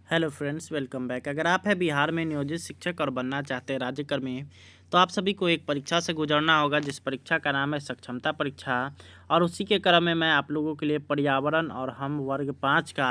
Hello friends, welcome back. अगर आप हैं बिहार में नियोजित शिक्षक और बनना चाहते हैं राज्यकर्मी, तो आप सभी को एक परीक्षा से गुजरना होगा जिस परीक्षा का नाम है सक्षमता परीक्षा। और उसी के क्रम में मैं आप लोगों के लिए पर्यावरण और हम वर्ग 5 का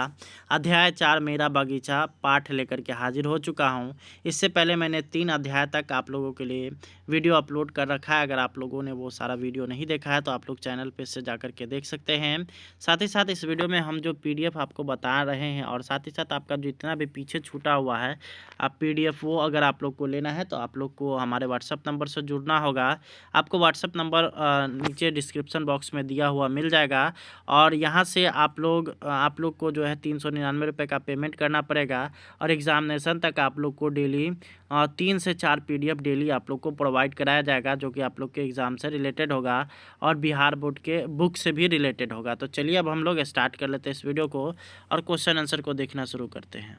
अध्याय 4 मेरा बगीचा पाठ लेकर के हाजिर हो चुका हूं। इससे पहले मैंने 3 अध्याय तक आप लोगों के लिए वीडियो अपलोड कर रखा है। अगर आप लोगों ने वो सारा वीडियो नहीं देखा है तो आप लोग चैनल पे से जाकर के देख सकते हैं। साथ ही साथ इस वीडियो में हम जो पीडीएफ आपको बता रहे हैं और साथ ही साथ आपका जितना भी पीछे छूटा हुआ है आप पीडीएफ, वो अगर आप लोग को लेना है तो आप लोग को हमारे व्हाट्सअप नंबर से जुड़ना होगा। आपको व्हाट्सअप नंबर नीचे डिस्क्रिप्शन बॉक्स में दिया हुआ मिल जाएगा और यहाँ से आप लोग को जो है 399 रुपये का पेमेंट करना पड़ेगा। और एग्ज़ामिनेशन तक आप लोग को डेली 3 से 4 पीडीएफ डेली आप लोग को प्रोवाइड कराया जाएगा, जो कि आप लोग के एग्ज़ाम से रिलेटेड होगा और बिहार बोर्ड के बुक से भी रिलेटेड होगा। तो चलिए अब हम लोग स्टार्ट कर लेते हैं इस वीडियो को और क्वेश्चन आंसर को देखना शुरू करते हैं।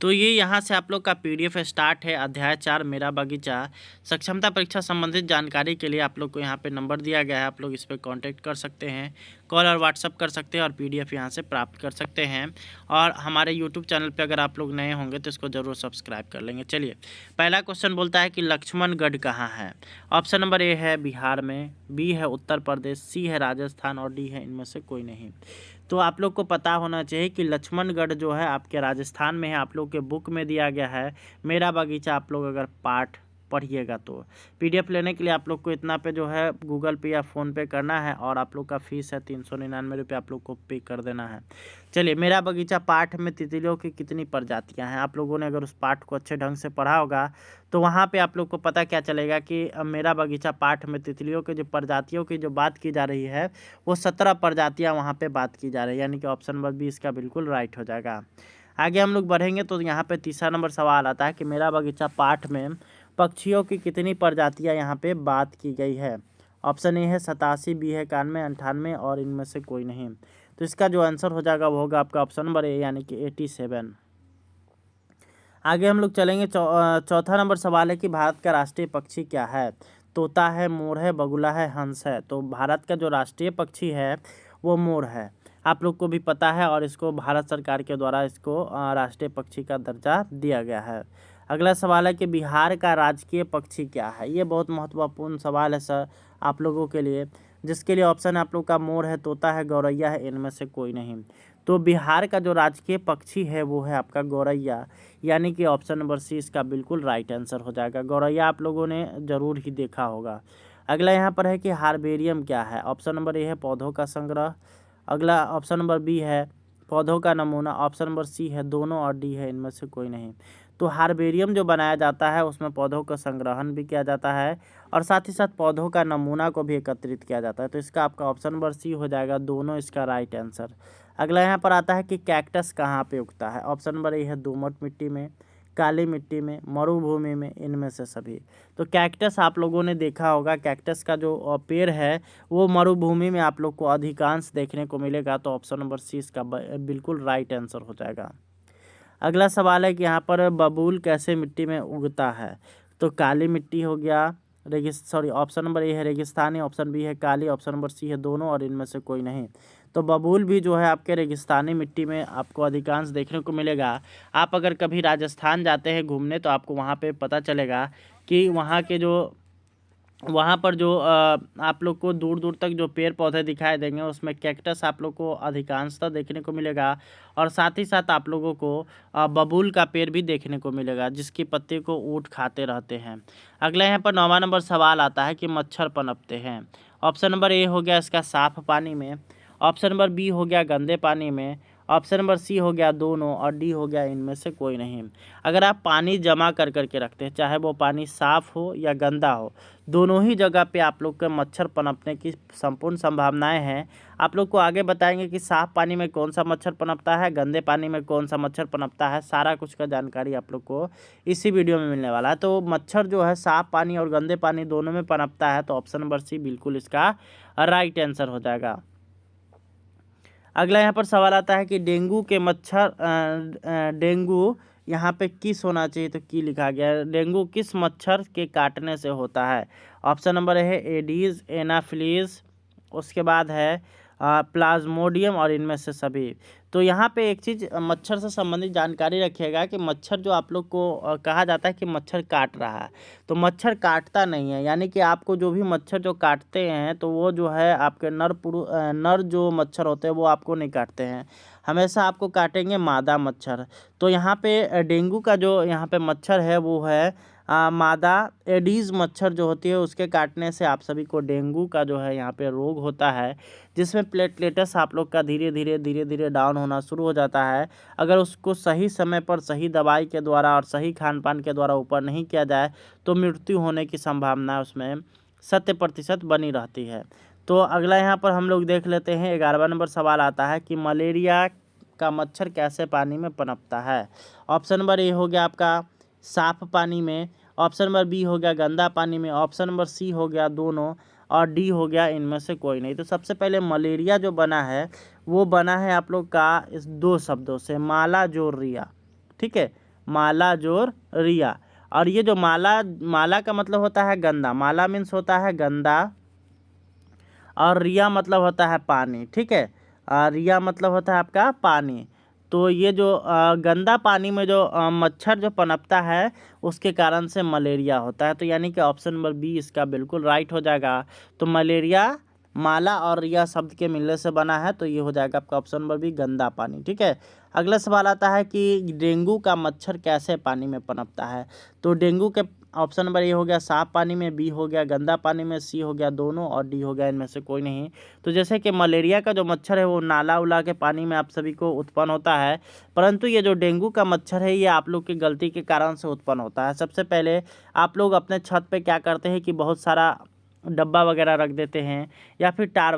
तो ये यहाँ से आप लोग का पीडीएफ स्टार्ट है, अध्याय 4 मेरा बगीचा। सक्षमता परीक्षा संबंधित जानकारी के लिए आप लोग को यहाँ पे नंबर दिया गया है, आप लोग इस पर कांटेक्ट कर सकते हैं, कॉल और व्हाट्सअप कर सकते हैं और पीडीएफ यहाँ से प्राप्त कर सकते हैं। और हमारे यूट्यूब चैनल पे अगर आप लोग नए होंगे तो इसको ज़रूर सब्सक्राइब कर लेंगे। चलिए, पहला क्वेश्चन बोलता है कि लक्ष्मणगढ़ कहाँ है। ऑप्शन नंबर ए है बिहार में, बी है उत्तर प्रदेश, सी है राजस्थान और डी है इनमें से कोई नहीं। तो आप लोग को पता होना चाहिए कि लक्ष्मणगढ़ जो है आपके राजस्थान में है। आप लोग के बुक में दिया गया है मेरा बगीचा। आप लोग अगर पाठ पढ़िएगा तो पीडीएफ लेने के लिए आप लोग को इतना पे जो है गूगल पे या फ़ोन पे करना है और आप लोग का फ़ीस है 399 रुपये, आप लोग को पे कर देना है। चलिए, मेरा बगीचा पाठ में तितलियों की कितनी प्रजातियां हैं। आप लोगों ने अगर उस पाठ को अच्छे ढंग से पढ़ा होगा तो वहाँ पे आप लोग को पता क्या चलेगा कि मेरा बगीचा पाठ में तितलियों के जो प्रजातियों की जो बात की जा रही है वो 17 प्रजातियाँ वहाँ पे बात की जा रही है, यानी कि ऑप्शन नंबर बी इसका बिल्कुल राइट हो जाएगा। आगे हम लोग बढ़ेंगे तो यहाँ पे तीसरा नंबर सवाल आता है कि मेरा बगीचा पाठ में पक्षियों की कितनी प्रजातियाँ यहाँ पे बात की गई है। ऑप्शन ए है 87, बी है 91, 98 और इनमें से कोई नहीं। तो इसका जो आंसर हो जाएगा वो होगा आपका ऑप्शन नंबर ए, यानी कि 87। आगे हम लोग चलेंगे। चौथा नंबर सवाल है कि भारत का राष्ट्रीय पक्षी क्या है। तोता है, मोर है, बगुला है, हंस है। तो भारत का जो राष्ट्रीय पक्षी है वो मोर है, आप लोग को भी पता है और इसको भारत सरकार के द्वारा इसको राष्ट्रीय पक्षी का दर्जा दिया गया है। अगला सवाल है कि बिहार का राजकीय पक्षी क्या है। ये बहुत महत्वपूर्ण सवाल है सर आप लोगों के लिए, जिसके लिए ऑप्शन आप लोग का मोर है, तोता है, गौरैया है, इनमें से कोई नहीं। तो बिहार का जो राजकीय पक्षी है वो है आपका गौरैया, यानी कि ऑप्शन नंबर सी इसका बिल्कुल राइट आंसर हो जाएगा। गौरैया आप लोगों ने ज़रूर ही देखा होगा। अगला यहाँ पर है कि हार्बेरियम क्या है। ऑप्शन नंबर ए है पौधों का संग्रह, अगला ऑप्शन नंबर बी है पौधों का नमूना, ऑप्शन नंबर सी है दोनों और डी है इनमें से कोई नहीं। तो हार्बेरियम जो बनाया जाता है उसमें पौधों का संग्रहण भी किया जाता है और साथ ही साथ पौधों का नमूना को भी एकत्रित किया जाता है। तो इसका आपका ऑप्शन नंबर सी हो जाएगा, दोनों इसका राइट आंसर। अगला यहाँ पर आता है कि कैक्टस कहाँ पे उगता है। ऑप्शन नंबर ए है दोमट मिट्टी में, काली मिट्टी में, मरुभूमि में, इनमें से सभी। तो कैक्टस आप लोगों ने देखा होगा, कैक्टस का जो पेड़ है वो मरुभूमि में आप लोग को अधिकांश देखने को मिलेगा। तो ऑप्शन नंबर सी इसका बिल्कुल राइट आंसर हो जाएगा। अगला सवाल है कि यहाँ पर बबूल कैसे मिट्टी में उगता है। तो काली मिट्टी हो गया, ऑप्शन नंबर ए है रेगिस्तानी, ऑप्शन बी है काली, ऑप्शन नंबर सी है दोनों और इनमें से कोई नहीं। तो बबूल भी जो है आपके रेगिस्तानी मिट्टी में आपको अधिकांश देखने को मिलेगा। आप अगर कभी राजस्थान जाते हैं घूमने तो आपको वहाँ पे पता चलेगा कि वहाँ पर जो आप लोग को दूर दूर तक जो पेड़ पौधे दिखाई देंगे उसमें कैक्टस आप लोग को अधिकांशतः देखने को मिलेगा और साथ ही साथ आप लोगों को बबूल का पेड़ भी देखने को मिलेगा जिसकी पत्ती को ऊँट खाते रहते हैं। अगला यहाँ पर 9वां नंबर सवाल आता है कि मच्छर पनपते हैं। ऑप्शन नंबर ए हो गया इसका साफ पानी में, ऑप्शन नंबर बी हो गया गंदे पानी में, ऑप्शन नंबर सी हो गया दोनों और डी हो गया इनमें से कोई नहीं। अगर आप पानी जमा कर करके रखते हैं, चाहे वो पानी साफ़ हो या गंदा हो, दोनों ही जगह पे आप लोग के मच्छर पनपने की संपूर्ण संभावनाएं हैं। आप लोग को आगे बताएंगे कि साफ़ पानी में कौन सा मच्छर पनपता है, गंदे पानी में कौन सा मच्छर पनपता है, सारा कुछ का जानकारी आप लोग को इसी वीडियो में मिलने वाला है। तो मच्छर जो है साफ़ पानी और गंदे पानी दोनों में पनपता है, तो ऑप्शन नंबर सी बिल्कुल इसका राइट आंसर हो जाएगा। अगला यहाँ पर सवाल आता है कि डेंगू यहाँ पे किस होना चाहिए, तो की लिखा गया है। डेंगू किस मच्छर के काटने से होता है। ऑप्शन नंबर है एडीज, एनाफिलीज, उसके बाद है प्लाज्मोडियम और इनमें से सभी। तो यहाँ पे एक चीज़ मच्छर से संबंधित जानकारी रखिएगा कि मच्छर जो आप लोग को कहा जाता है कि मच्छर काट रहा है, तो मच्छर काटता नहीं है। यानी कि आपको जो भी मच्छर जो काटते हैं तो वो जो है आपके नर जो मच्छर होते हैं वो आपको नहीं काटते हैं, हमेशा आपको काटेंगे मादा मच्छर। तो यहाँ पे डेंगू का जो यहाँ पे मच्छर है वो है मादा एडीज़ मच्छर जो होती है उसके काटने से आप सभी को डेंगू का जो है यहाँ पे रोग होता है, जिसमें प्लेटलेट्स आप लोग का धीरे धीरे डाउन होना शुरू हो जाता है। अगर उसको सही समय पर सही दवाई के द्वारा और सही खान पान के द्वारा ऊपर नहीं किया जाए तो मृत्यु होने की संभावना उसमें 100% बनी रहती है। तो अगला यहाँ पर हम लोग देख लेते हैं 11वां नंबर सवाल आता है कि मलेरिया का मच्छर कैसे पानी में पनपता है। ऑप्शन नंबर ए हो गया आपका साफ पानी में, ऑप्शन नंबर बी हो गया गंदा पानी में, ऑप्शन नंबर सी हो गया दोनों, और डी हो गया इनमें से कोई नहीं। तो सबसे पहले मलेरिया जो बना है वो बना है आप लोग का इस दो शब्दों से, माला जोर रिया। ठीक है, माला जोर रिया। और ये जो माला का मतलब होता है गंदा, माला मीन्स होता है गंदा, और रिया मतलब होता है पानी। ठीक है, रिया मतलब होता है आपका पानी। तो ये जो गंदा पानी में जो मच्छर जो पनपता है उसके कारण से मलेरिया होता है। तो यानी कि ऑप्शन नंबर बी इसका बिल्कुल राइट हो जाएगा। तो मलेरिया माला और रिया शब्द के मिलने से बना है, तो ये हो जाएगा आपका ऑप्शन नंबर बी गंदा पानी। ठीक है, अगला सवाल आता है कि डेंगू का मच्छर कैसे पानी में पनपता है। तो डेंगू के ऑप्शन नंबर ए हो गया साफ पानी में, बी हो गया गंदा पानी में, सी हो गया दोनों, और डी हो गया इनमें से कोई नहीं। तो जैसे कि मलेरिया का जो मच्छर है वो नाला उला के पानी में आप सभी को उत्पन्न होता है, परंतु ये जो डेंगू का मच्छर है ये आप लोग की गलती के कारण से उत्पन्न होता है। सबसे पहले आप लोग अपने छत पे क्या करते हैं कि बहुत सारा डब्बा वगैरह रख देते हैं या फिर टायर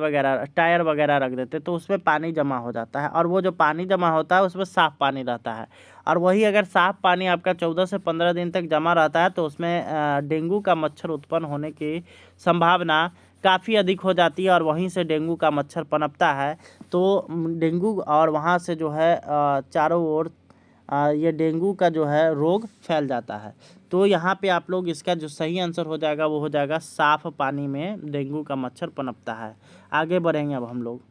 वगैरह रख देते हैं, तो उसमें पानी जमा हो जाता है, और वो जो पानी जमा होता है उसमें साफ़ पानी रहता है। और वही अगर साफ़ पानी आपका 14 से 15 दिन तक जमा रहता है तो उसमें डेंगू का मच्छर उत्पन्न होने की संभावना काफ़ी अधिक हो जाती है, और वहीं से डेंगू का मच्छर पनपता है। तो डेंगू और वहाँ से जो है चारों ओर ये डेंगू का जो है रोग फैल जाता है। तो यहाँ पे आप लोग इसका जो सही आंसर हो जाएगा वो हो जाएगा साफ़ पानी में डेंगू का मच्छर पनपता है। आगे बढ़ेंगे अब हम लोग।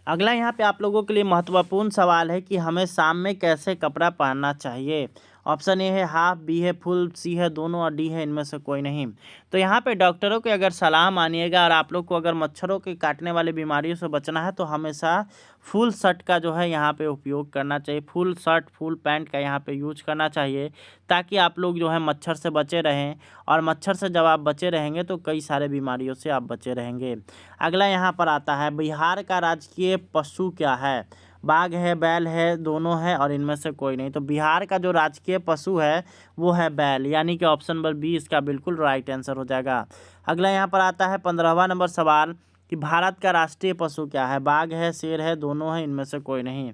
अगला यहाँ पे आप लोगों के लिए महत्वपूर्ण सवाल है कि हमें शाम में कैसे कपड़ा पहनना चाहिए। ऑप्शन ए है हाफ, बी है फुल, सी है दोनों, और डी है इनमें से कोई नहीं। तो यहाँ पे डॉक्टरों की अगर सलाह मानिएगा और आप लोग को अगर मच्छरों के काटने वाली बीमारियों से बचना है तो हमेशा फुल शर्ट का जो है यहाँ पे उपयोग करना चाहिए। फुल शर्ट फुल पैंट का यहाँ पे यूज करना चाहिए, ताकि आप लोग जो है मच्छर से बचे रहें, और मच्छर से जब आप बचे रहेंगे तो कई सारे बीमारियों से आप बचे रहेंगे। अगला यहाँ पर आता है बिहार का राजकीय पशु क्या है। बाघ है, बैल है, दोनों है, और इनमें से कोई नहीं। तो बिहार का जो राजकीय पशु है वो है बैल, यानी कि ऑप्शन नंबर बी इसका बिल्कुल राइट आंसर हो जाएगा। अगला यहाँ पर आता है 15वां नंबर सवाल कि भारत का राष्ट्रीय पशु क्या है। बाघ है, शेर है, दोनों है, इनमें से कोई नहीं।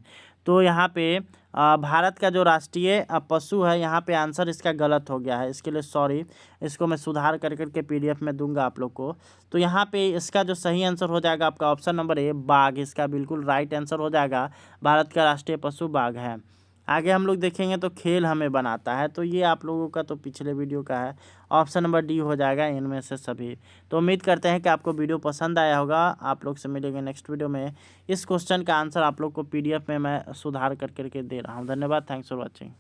तो यहाँ पे भारत का जो राष्ट्रीय पशु है, यहाँ पे आंसर इसका गलत हो गया है, इसके लिए सॉरी, इसको मैं सुधार कर करके PDF में दूंगा आप लोग को। तो यहाँ पे इसका जो सही आंसर हो जाएगा आपका ऑप्शन नंबर ए बाघ, इसका बिल्कुल राइट आंसर हो जाएगा। भारत का राष्ट्रीय पशु बाघ है। आगे हम लोग देखेंगे तो खेल हमें बनाता है, तो ये आप लोगों का तो पिछले वीडियो का है, ऑप्शन नंबर डी हो जाएगा इनमें से सभी। तो उम्मीद करते हैं कि आपको वीडियो पसंद आया होगा। आप लोग से मिलेंगे नेक्स्ट वीडियो में। इस क्वेश्चन का आंसर आप लोग को PDF में मैं सुधार कर करके दे रहा हूँ। धन्यवाद, थैंक्स फॉर वॉचिंग।